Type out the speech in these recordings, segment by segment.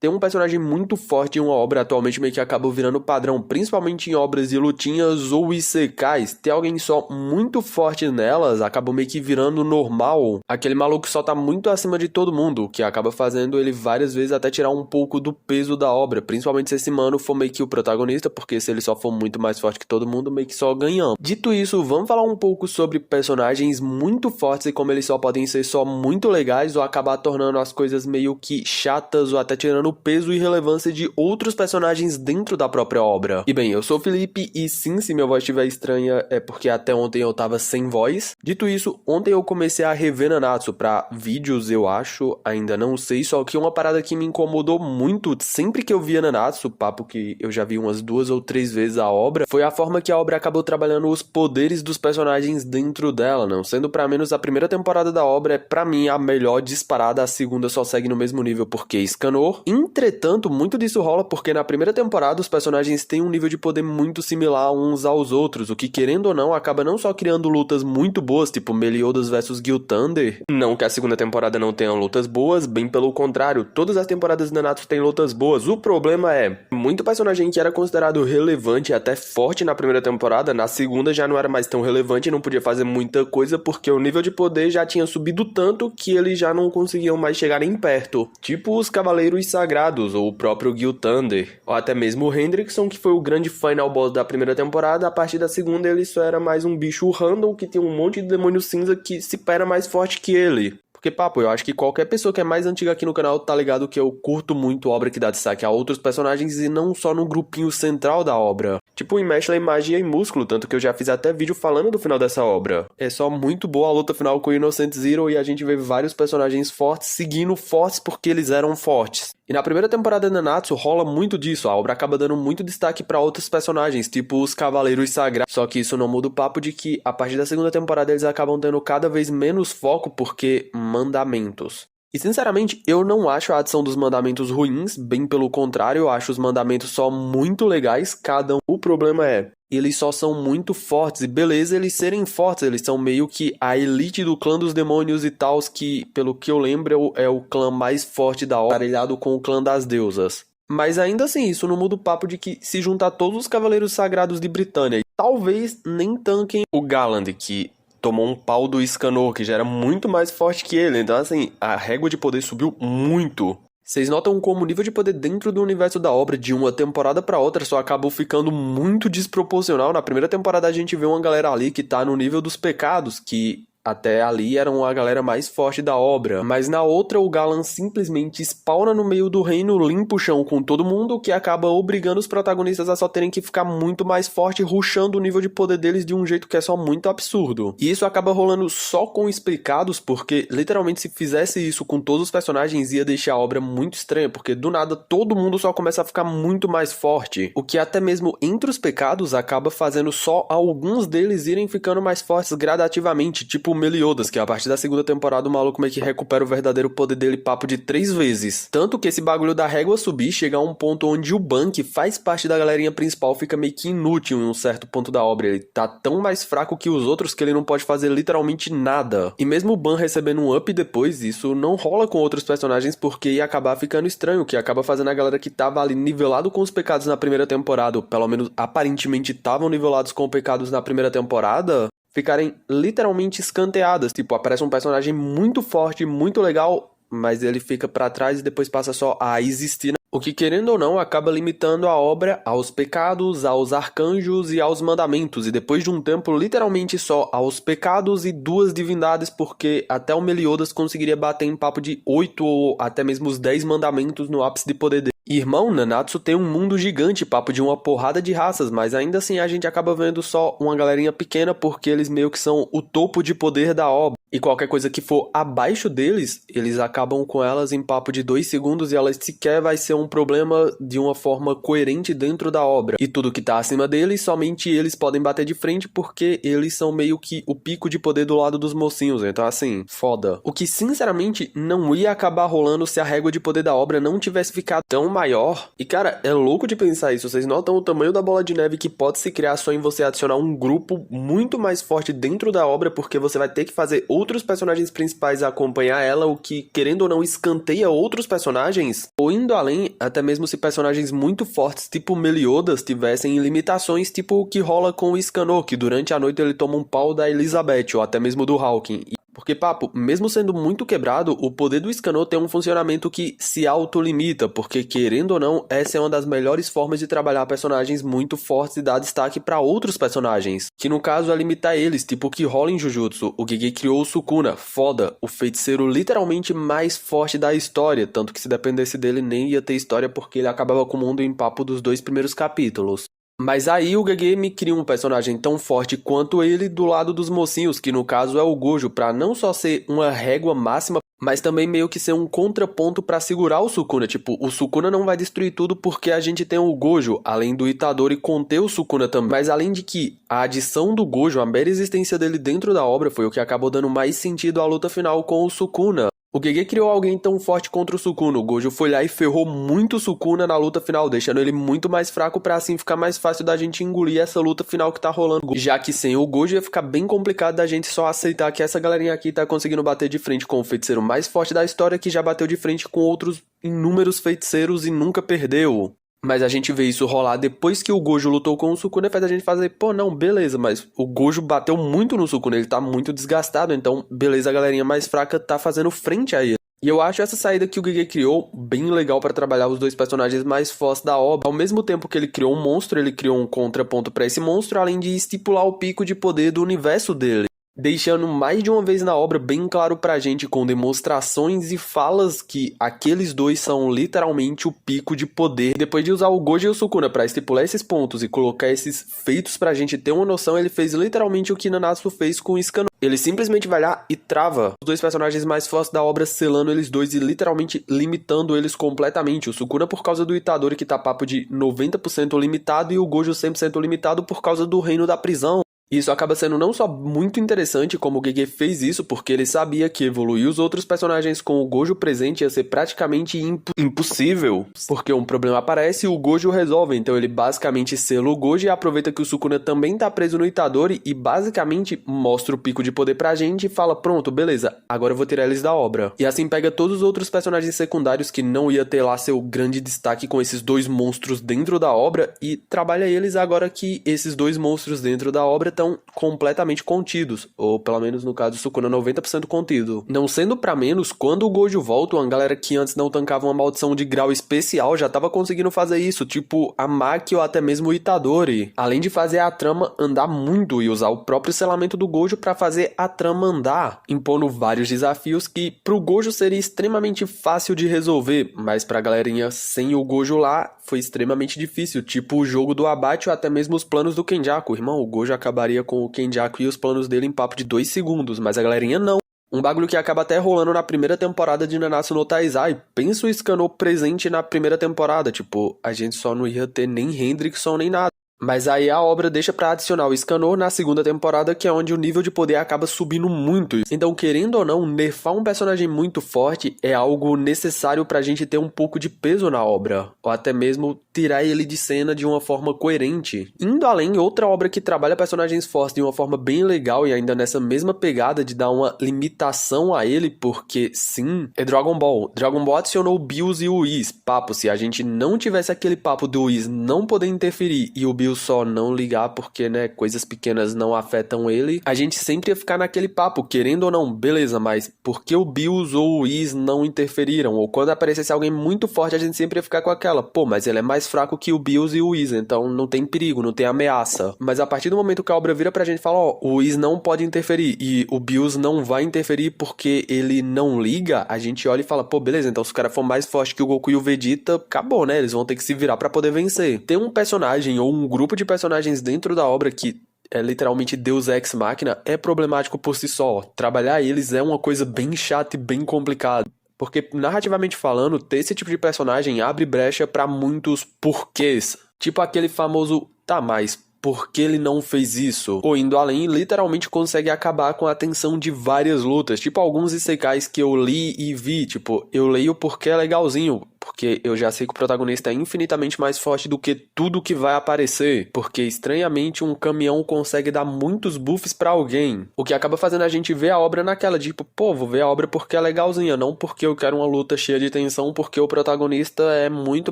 ter um personagem muito forte em uma obra atualmente meio que acaba virando padrão, principalmente em obras de lutinhas ou isekais. Ter alguém só muito forte nelas acaba meio que virando normal. Aquele maluco só tá muito acima de todo mundo, o que acaba fazendo ele várias vezes até tirar um pouco do peso da obra, principalmente se esse mano for meio que o protagonista, porque se ele só for muito mais forte que todo mundo, meio que só ganhamos. Dito isso, vamos falar um pouco sobre personagens muito fortes e como eles só podem ser só muito legais ou acabar tornando as coisas meio que chatas ou até tirando o peso e relevância de outros personagens dentro da própria obra. E bem, eu sou o Felipe e sim, se minha voz estiver estranha é porque até ontem eu tava sem voz. Dito isso, ontem eu comecei a rever Nanatsu pra vídeos, eu acho, ainda não sei, só que uma parada que me incomodou muito sempre que eu via Nanatsu, papo que eu já vi umas 2 ou 3 vezes a obra, foi a forma que a obra acabou trabalhando os poderes dos personagens dentro dela, não sendo pra menos a primeira temporada da obra é pra mim a melhor disparada, a segunda só segue no mesmo nível porque escanou. Entretanto, muito disso rola porque na primeira temporada os personagens têm um nível de poder muito similar uns aos outros, o que querendo ou não acaba não só criando lutas muito boas, tipo Meliodas vs Gil Thunder, não que a segunda temporada não tenha lutas boas, bem pelo contrário, todas as temporadas de Nanatsu têm lutas boas. O problema é, muito personagem que era considerado relevante e até forte na primeira temporada, na segunda já não era mais tão relevante e não podia fazer muita coisa porque o nível de poder já tinha subido tanto que eles já não conseguiam mais chegar nem perto. Tipo os Cavaleiros Sagrados, ou o próprio Gil Thunder, ou até mesmo o Hendrickson, que foi o grande final boss da primeira temporada, a partir da segunda ele só era mais um bicho random que tem um monte de demônio cinza que se pera mais forte que ele. Porque, papo, eu acho que qualquer pessoa que é mais antiga aqui no canal tá ligado que eu curto muito obra que dá destaque a outros personagens e não só no grupinho central da obra. Tipo em Meshle, Magia e Músculo, tanto que eu já fiz até vídeo falando do final dessa obra. É só muito boa a luta final com o Innocent Zero e a gente vê vários personagens fortes seguindo fortes porque eles eram fortes. E na primeira temporada de Nanatsu rola muito disso, a obra acaba dando muito destaque pra outros personagens, tipo os Cavaleiros Sagrados. Só que isso não muda o papo de que a partir da segunda temporada eles acabam tendo cada vez menos foco porque mandamentos. E sinceramente, eu não acho a adição dos mandamentos ruins, bem pelo contrário, eu acho os mandamentos só muito legais, cada um. O problema é, eles só são muito fortes, e beleza eles serem fortes, eles são meio que a elite do clã dos demônios e tal, que pelo que eu lembro é o clã mais forte da obra, parelhado com o clã das deusas. Mas ainda assim, isso não muda o papo de que se juntar todos os Cavaleiros Sagrados de Britânia, talvez nem tanquem o Galland, que tomou um pau do Escanor, que já era muito mais forte que ele. Então, assim, a régua de poder subiu muito. Vocês notam como o nível de poder dentro do universo da obra, de uma temporada pra outra, só acabou ficando muito desproporcional. Na primeira temporada a gente vê uma galera ali que tá no nível dos pecados, que até ali eram a galera mais forte da obra. Mas na outra o Galan simplesmente spawna no meio do reino, limpa o chão com todo mundo, o que acaba obrigando os protagonistas a só terem que ficar muito mais forte, rushando o nível de poder deles de um jeito que é só muito absurdo. E isso acaba rolando só com explicados, porque literalmente se fizesse isso com todos os personagens ia deixar a obra muito estranha, porque do nada todo mundo só começa a ficar muito mais forte, o que até mesmo entre os pecados acaba fazendo só alguns deles irem ficando mais fortes gradativamente, tipo o Meliodas, que a partir da segunda temporada o maluco meio que recupera o verdadeiro poder dele papo de 3 vezes. Tanto que esse bagulho da régua subir chega a um ponto onde o Ban, que faz parte da galerinha principal, fica meio que inútil em um certo ponto da obra. Ele tá tão mais fraco que os outros que ele não pode fazer literalmente nada. E mesmo o Ban recebendo um up depois, isso não rola com outros personagens porque ia acabar ficando estranho, que acaba fazendo a galera que tava ali nivelado com os pecados na primeira temporada, ou pelo menos aparentemente estavam nivelados com pecados na primeira temporada, ficarem literalmente escanteadas. Tipo, aparece um personagem muito forte, muito legal, mas ele fica pra trás e depois passa só a existir. O que, querendo ou não, acaba limitando a obra aos pecados, aos arcanjos e aos mandamentos. E depois de um tempo, literalmente só aos pecados e 2 divindades, porque até o Meliodas conseguiria bater em papo de 8 ou até mesmo os 10 mandamentos no ápice de poder dele. Irmão, Nanatsu tem um mundo gigante, papo de uma porrada de raças, mas ainda assim a gente acaba vendo só uma galerinha pequena porque eles meio que são o topo de poder da obra. E qualquer coisa que for abaixo deles, eles acabam com elas em papo de 2 segundos e elas sequer vai ser um problema de uma forma coerente dentro da obra. E tudo que tá acima deles, somente eles podem bater de frente porque eles são meio que o pico de poder do lado dos mocinhos. Então assim, foda. O que sinceramente não ia acabar rolando se a régua de poder da obra não tivesse ficado tão maior. E cara, é louco de pensar isso. Vocês notam o tamanho da bola de neve que pode se criar só em você adicionar um grupo muito mais forte dentro da obra, porque você vai ter que fazer outros outros personagens principais a acompanhar ela, o que, querendo ou não, escanteia outros personagens, ou indo além, até mesmo se personagens muito fortes, tipo Meliodas, tivessem limitações, tipo o que rola com o Scanor, que durante a noite ele toma um pau da Elizabeth, ou até mesmo do Hawking. Porque, papo, mesmo sendo muito quebrado, o poder do Scanor tem um funcionamento que se autolimita, porque, querendo ou não, essa é uma das melhores formas de trabalhar personagens muito fortes e dar destaque para outros personagens, que no caso é limitar eles, tipo o que rola em Jujutsu. O Gege criou o Sukuna, foda, o feiticeiro literalmente mais forte da história, tanto que se dependesse dele nem ia ter história porque ele acabava com o mundo em papo dos 2 primeiros capítulos. Mas aí o Gege me cria um personagem tão forte quanto ele do lado dos mocinhos, que no caso é o Gojo, pra não só ser uma régua máxima, mas também meio que ser um contraponto pra segurar o Sukuna. Tipo, o Sukuna não vai destruir tudo porque a gente tem o Gojo, além do Itadori conter o Sukuna também. Mas além de que a adição do Gojo, a mera existência dele dentro da obra, foi o que acabou dando mais sentido à luta final com o Sukuna. O Gege criou alguém tão forte contra o Sukuna, o Gojo foi lá e ferrou muito o Sukuna na luta final, deixando ele muito mais fraco pra assim ficar mais fácil da gente engolir essa luta final que tá rolando. Já que sem o Gojo ia ficar bem complicado da gente só aceitar que essa galerinha aqui tá conseguindo bater de frente com o feiticeiro mais forte da história, que já bateu de frente com outros inúmeros feiticeiros e nunca perdeu. Mas a gente vê isso rolar depois que o Gojo lutou com o Sukuna, faz a gente fazer, pô, não, beleza, mas o Gojo bateu muito no Sukuna, ele tá muito desgastado, então, beleza, a galerinha mais fraca tá fazendo frente a ele. E eu acho essa saída que o Gege criou bem legal pra trabalhar os dois personagens mais fortes da obra. Ao mesmo tempo que ele criou um monstro, ele criou um contraponto pra esse monstro, além de estipular o pico de poder do universo dele. Deixando mais de uma vez na obra bem claro pra gente, com demonstrações e falas, que aqueles dois são literalmente o pico de poder. Depois de usar o Gojo e o Sukuna pra estipular esses pontos e colocar esses feitos pra gente ter uma noção, ele fez literalmente o que Nanatsu fez com o Scanor. Ele simplesmente vai lá e trava os dois personagens mais fortes da obra, selando eles dois e literalmente limitando eles completamente. O Sukuna por causa do Itadori, que tá papo de 90% limitado, e o Gojo 100% limitado por causa do reino da prisão. Isso acaba sendo não só muito interessante como o Gege fez isso, porque ele sabia que evoluir os outros personagens com o Gojo presente ia ser praticamente impossível, porque um problema aparece e o Gojo resolve, então ele basicamente sela o Gojo e aproveita que o Sukuna também tá preso no Itadori e basicamente mostra o pico de poder pra gente e fala, pronto, beleza, agora eu vou tirar eles da obra. E assim pega todos os outros personagens secundários que não ia ter lá seu grande destaque com esses dois monstros dentro da obra e trabalha eles agora que esses dois monstros dentro da obra estão completamente contidos, ou pelo menos no caso do Sukuna 90% contido. Não sendo pra menos, quando o Gojo volta, uma galera que antes não tancava uma maldição de grau especial já tava conseguindo fazer isso, tipo a Maki ou até mesmo o Itadori. Além de fazer a trama andar muito e usar o próprio selamento do Gojo pra fazer a trama andar, impondo vários desafios que pro Gojo seria extremamente fácil de resolver, mas pra galerinha sem o Gojo lá foi extremamente difícil, tipo o jogo do abate ou até mesmo os planos do Kenjaku. Irmão, o Gojo acabaria com o Kenjaku e os planos dele em papo de 2 segundos, mas a galerinha não. Um bagulho que acaba até rolando na primeira temporada de Nanatsu no Taizai. Pensa o Scanor presente na primeira temporada, tipo, a gente só não ia ter nem Hendrickson nem nada. Mas aí a obra deixa pra adicionar o Scanor na segunda temporada, que é onde o nível de poder acaba subindo muito. Então, querendo ou não, nerfar um personagem muito forte é algo necessário pra gente ter um pouco de peso na obra, ou até mesmo tirar ele de cena de uma forma coerente. Indo além, outra obra que trabalha personagens fortes de uma forma bem legal e ainda nessa mesma pegada de dar uma limitação a ele, porque sim, é Dragon Ball. Dragon Ball adicionou o Bills e o Whis. Papo, se a gente não tivesse aquele papo do Whis não poder interferir e o Bills só não ligar porque, né, coisas pequenas não afetam ele, a gente sempre ia ficar naquele papo, querendo ou não, beleza, mas por que o Bills ou o Whis não interferiram? Ou quando aparecesse alguém muito forte, a gente sempre ia ficar com aquela, pô, mas ele é mais fraco que o Bills e o Whis, então não tem perigo, não tem ameaça. Mas a partir do momento que a obra vira pra gente e fala, ó, o Whis não pode interferir e o Bills não vai interferir porque ele não liga, a gente olha e fala, pô, beleza, então se o cara for mais forte que o Goku e o Vegeta, acabou, né? Eles vão ter que se virar pra poder vencer. Tem um personagem ou um grupo de personagens dentro da obra que é literalmente Deus Ex Machina, é problemático por si só. Trabalhar eles é uma coisa bem chata e bem complicada. Porque, narrativamente falando, ter esse tipo de personagem abre brecha pra muitos porquês. Tipo aquele famoso, tá, mas por que ele não fez isso? Ou indo além, literalmente consegue acabar com a tensão de várias lutas. Tipo alguns isekais que eu li e vi. Tipo, eu leio porque é legalzinho. porque eu já sei que o protagonista é infinitamente mais forte do que tudo que vai aparecer, porque estranhamente um caminhão consegue dar muitos buffs pra alguém, o que acaba fazendo a gente ver a obra naquela, de tipo, pô, vou ver a obra porque é legalzinha, não porque eu quero uma luta cheia de tensão, porque o protagonista é muito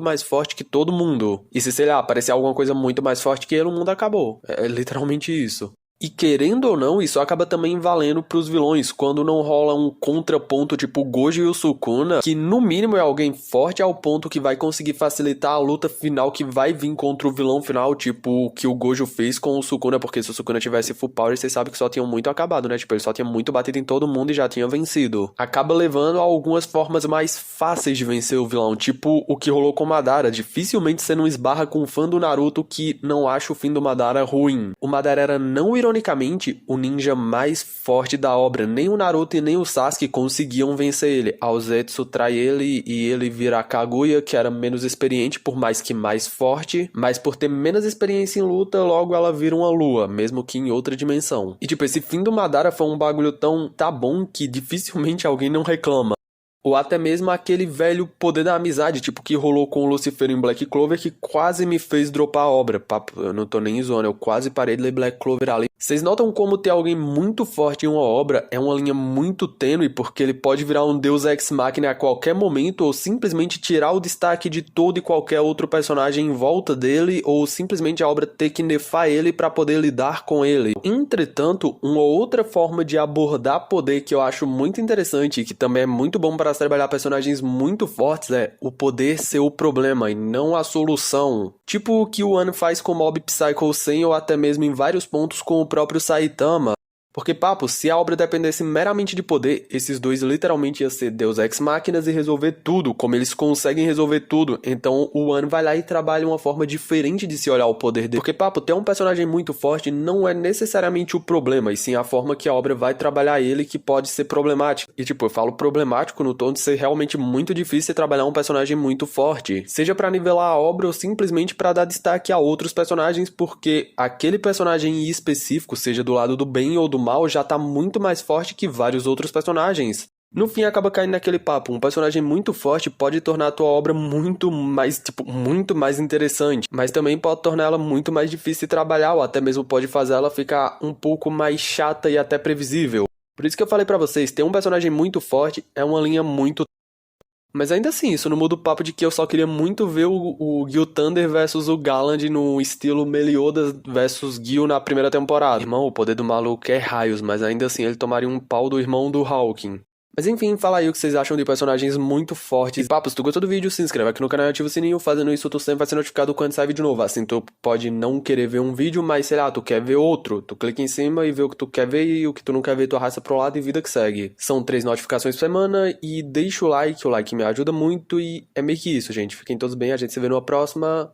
mais forte que todo mundo. E se, sei lá, aparecer alguma coisa muito mais forte que ele, o mundo acabou. É literalmente isso. E querendo ou não, isso acaba também valendo pros vilões, quando não rola um contraponto tipo o Gojo e o Sukuna, que no mínimo é alguém forte ao ponto que vai conseguir facilitar a luta final que vai vir contra o vilão final, tipo o que o Gojo fez com o Sukuna, porque se o Sukuna tivesse full power, vocês sabem que só tinham muito acabado, né? Tipo, ele só tinha muito batido em todo mundo e já tinha vencido. Acaba levando a algumas formas mais fáceis de vencer o vilão, tipo o que rolou com o Madara. Dificilmente você não esbarra com um fã do Naruto que não acha o fim do Madara ruim. O Madara era não ironicamente o ninja mais forte da obra. Nem o Naruto e nem o Sasuke conseguiam vencer ele. A Zetsu trai ele e ele vira a Kaguya, que era menos experiente, por mais que mais forte, mas por ter menos experiência em luta, logo ela vira uma lua, mesmo que em outra dimensão. E tipo, esse fim do Madara foi um bagulho tão tá bom que dificilmente alguém não reclama. Ou até mesmo aquele velho poder da amizade, tipo que rolou com o Lucifer em Black Clover, que quase me fez dropar a obra. Papo, eu não tô nem zoando, eu quase parei de ler Black Clover ali. Vocês notam como ter alguém muito forte em uma obra é uma linha muito tênue, porque ele pode virar um deus ex machina a qualquer momento, ou simplesmente tirar o destaque de todo e qualquer outro personagem em volta dele, ou simplesmente a obra ter que nerfar ele pra poder lidar com ele. Entretanto, uma outra forma de abordar poder que eu acho muito interessante e que também é muito bom para trabalhar personagens muito fortes é o poder ser o problema e não a solução. Tipo o que o One faz com Mob Psycho 100 ou até mesmo em vários pontos com o próprio Saitama. Porque, papo, se a obra dependesse meramente de poder, esses dois literalmente iam ser Deus Ex Máquinas e resolver tudo, como eles conseguem resolver tudo. Então o One vai lá e trabalha uma forma diferente de se olhar o poder dele. Porque, papo, ter um personagem muito forte não é necessariamente o problema, e sim a forma que a obra vai trabalhar ele que pode ser problemática. E, tipo, eu falo problemático no tom de ser realmente muito difícil trabalhar um personagem muito forte. Seja pra nivelar a obra ou simplesmente pra dar destaque a outros personagens, porque aquele personagem em específico, seja do lado do bem ou do mal, já tá muito mais forte que vários outros personagens. No fim, acaba caindo naquele papo, um personagem muito forte pode tornar a tua obra muito mais interessante, mas também pode tornar ela muito mais difícil de trabalhar, ou até mesmo pode fazer ela ficar um pouco mais chata e até previsível. Por isso que eu falei pra vocês, ter um personagem muito forte é uma linha muito. Mas ainda assim, isso não muda o papo de que eu só queria muito ver o Gil Thunder versus o Galland no estilo Meliodas versus Gil na primeira temporada. Irmão, o poder do maluco é raios, mas ainda assim ele tomaria um pau do irmão do Hawking. Mas enfim, fala aí o que vocês acham de personagens muito fortes. E papo, se tu gostou do vídeo, se inscreve aqui no canal e ativa o sininho. Fazendo isso, tu sempre vai ser notificado quando sai vídeo novo. Assim, tu pode não querer ver um vídeo, mas sei lá, tu quer ver outro. Tu clica em cima e vê o que tu quer ver e o que tu não quer ver, tu arrasta pro lado e vida que segue. São 3 notificações por semana e deixa o like me ajuda muito e é meio que isso, gente. Fiquem todos bem, a gente se vê numa próxima.